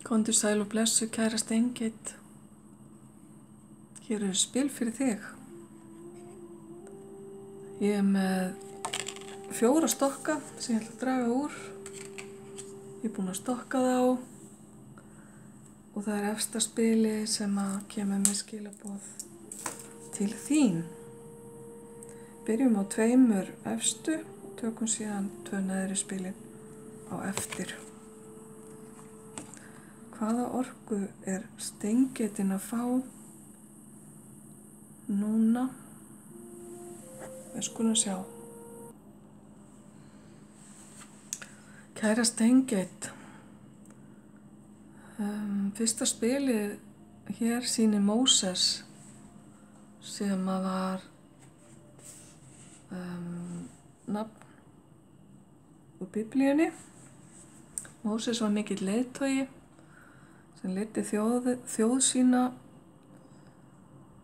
Komdu sæl og blessu, kæra Steingeit. Hér eru spil fyrir þig. Ég er með 4 stokka sem ég ætla að draga úr. Ég er búin að stokka þá og það er efsta spili sem að kemur með skilaboð til þín. Byrjum á 2 efstu og tökum síðan 2 neðri spilin á eftir. Hvaða orku er Steingeitin að fá núna? Við skulum sjá. Kæra Steingeit, fyrsta spilið hér sýnir Móses sem að var nafn úr Biblíunni. Móses var mikill leiðtogi sem leiddi þjóð sína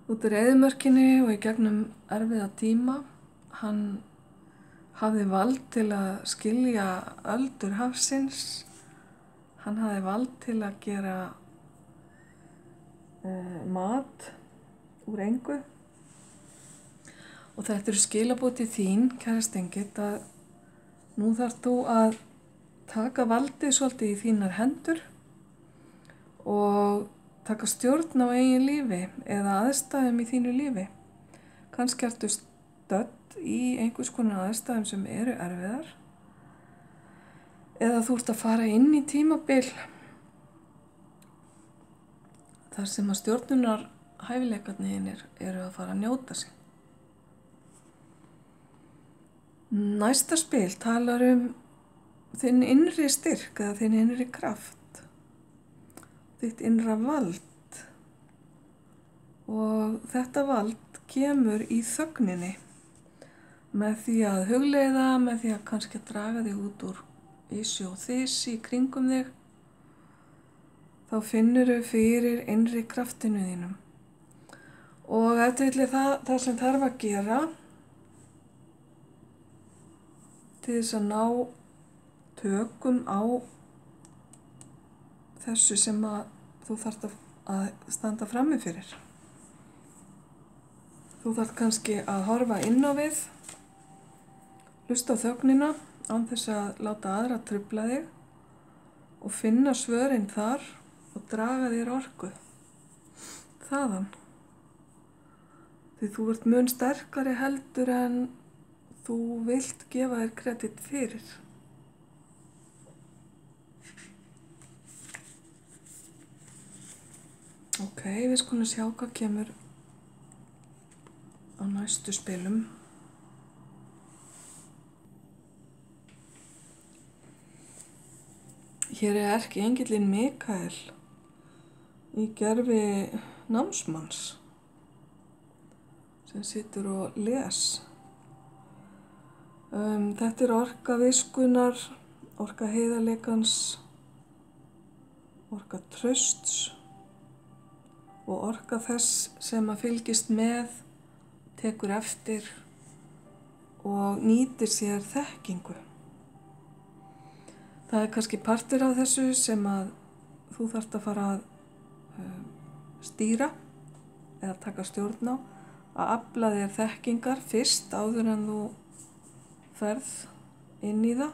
út úr eyðimörkinni og í gegnum erfiða tíma. Hann hafði vald til að skilja öldur hafsins. Hann hafði vald til að gera mat úr engu. Og þetta eru skilaboð til þín, kæra Steingeit, að nú þarft þú að taka valdið svolítið í þínar hendur og taka stjórn á eigin lífi eða aðstæðum í þínu lífi. Kannski ertu stödd í einhvers konar aðstæðum sem eru erfiðar eða þú ert að fara inn í tímabil þar sem að stjórnunar hæfileikarnir eru að fara að njóta sig. Næsta spil talar þinn innri styrk eða þinn innri kraft, þitt innra vald, og þetta vald kemur í þögninni með því að hugleiða, með því að kannski draga þig út úr ysju og þysi í kringum þig. Þá finnurðu fyrir innri kraftinu þínum og ef til það sem þarf að gera til þess að ná tökum á þessu sem að þú þarft að standa frammi fyrir. Þú þarft kannski að horfa inn á við, hlusta á þögnina án þess að láta aðra trufla þig og finna svörin þar og draga þér orku þaðan. Því þú ert mun sterkari heldur en þú vilt gefa þér kredit fyrir. Ok, við skulum sjá hvað kemur á næstu spilum. Hér er erkiengillinn Mikael í gervi námsmanns sem situr og les. Þetta er orka viskunnar, orka heiðarleikans, orka trausts og orka þess sem að fylgist með, tekur eftir og nýtir sér þekkingu. Það er kannski partur af þessu sem að þú þarft að fara að stýra eða taka stjórn á, að afla þér þekkingar fyrst áður en þú ferð inn í það.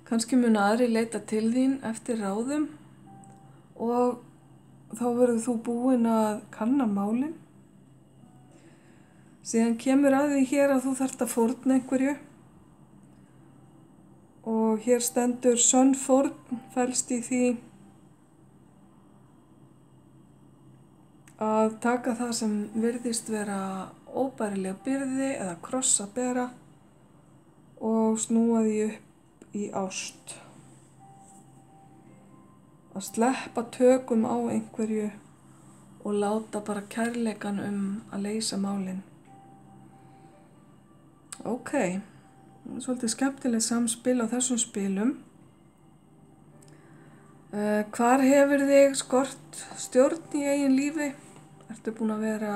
Kannski mun aðri leita til þín eftir ráðum og þá verður þú búin að kanna málin. Síðan kemur að því hér að þú þarft að fórna einhverju og hér stendur sönn fórn felst í því að taka það sem virðist vera óbærileg byrði eða kross að bera og snúa því upp í ást. Að sleppa tökum á einhverju og láta bara kærleikan að leysa málin. Ok, svolítið skemmtilegt samspil á þessum spilum. Hvar hefur þig skort stjórn í eigin lífi? Ertu búin að vera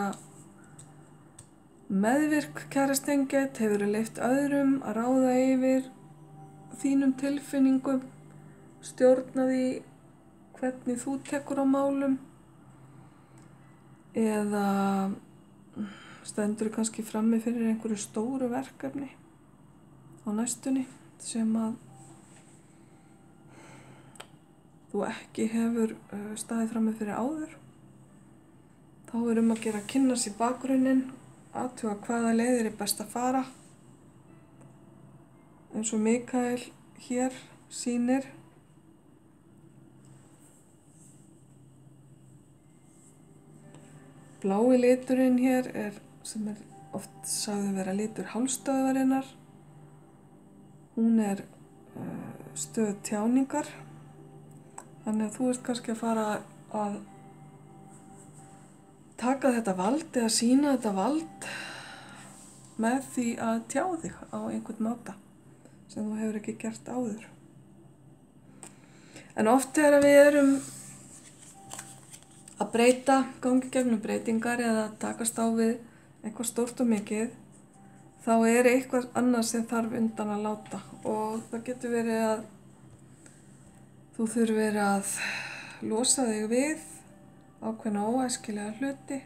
meðvirk, kæra Steingeit? Hefurðu leyft öðrum að ráða yfir þínum tilfinningum, stjórna því hvernig þú tekur á málum eða stendur kannski frammi fyrir einhverju stóru verkefni á næstunni sem að þú ekki hefur staðið frammi fyrir áður. Þá er að gera að kynna sér bakgrunninn, athuga hvaða leiðir er best að fara. Eins og Mikael hér sýnir. Blái liturinn hér sem oft sagður vera litur hálsstöðvarinnar. Hún er stöð tjáningar. Þannig að þú ert kannski að fara að taka þetta vald eða sýna þetta vald með því að tjá þig á einhvern máta sem þú hefur ekki gert áður. En oft þegar við erum að breyta, gangi gegnum breytingar eða takast á við eitthvað stórt og mikið, þá er eitthvað annað sem þarf undan að láta og það getur verið að þú þurfir að losa þig við ákveðna óæskilega hluti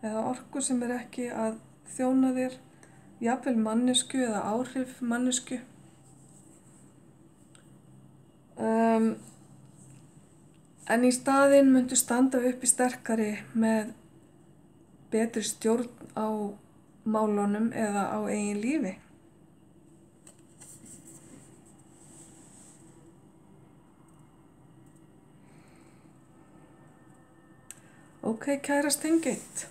eða orku sem er ekki að þjóna þér, jafnvel manneskju eða áhrif manneskju. En í staðinn myndu standa uppi sterkari með betri stjórn á málunum eða á eigin lífi. Ok, kæra Steingeit.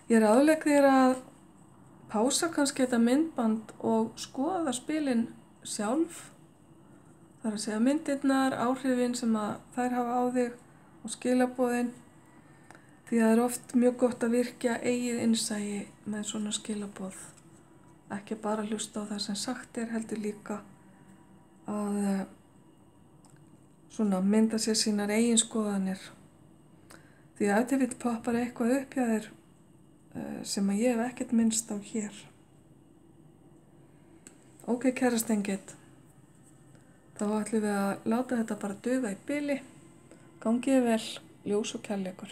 Ég ráðlegg þér að pása kannski þetta myndband og skoða spilin sjálf. Það er að segja myndirnar, áhrifin sem að þær hafa á þig og skilaboðin. Því það er oft mjög gott að virkja eigið innsæi með svona skilaboð. Ekki bara hlusta á það sem sagt er, heldur líka að svona mynda sér sínar eigin skoðanir. Því að ef þið vill poppar eitthvað upp hjá þér sem að ég hef ekkert minnst á hér. Ok, kæra Steingeit. Þá ætlum við að láta þetta bara duga í bili. Gangi vel, ljós og kærleikur.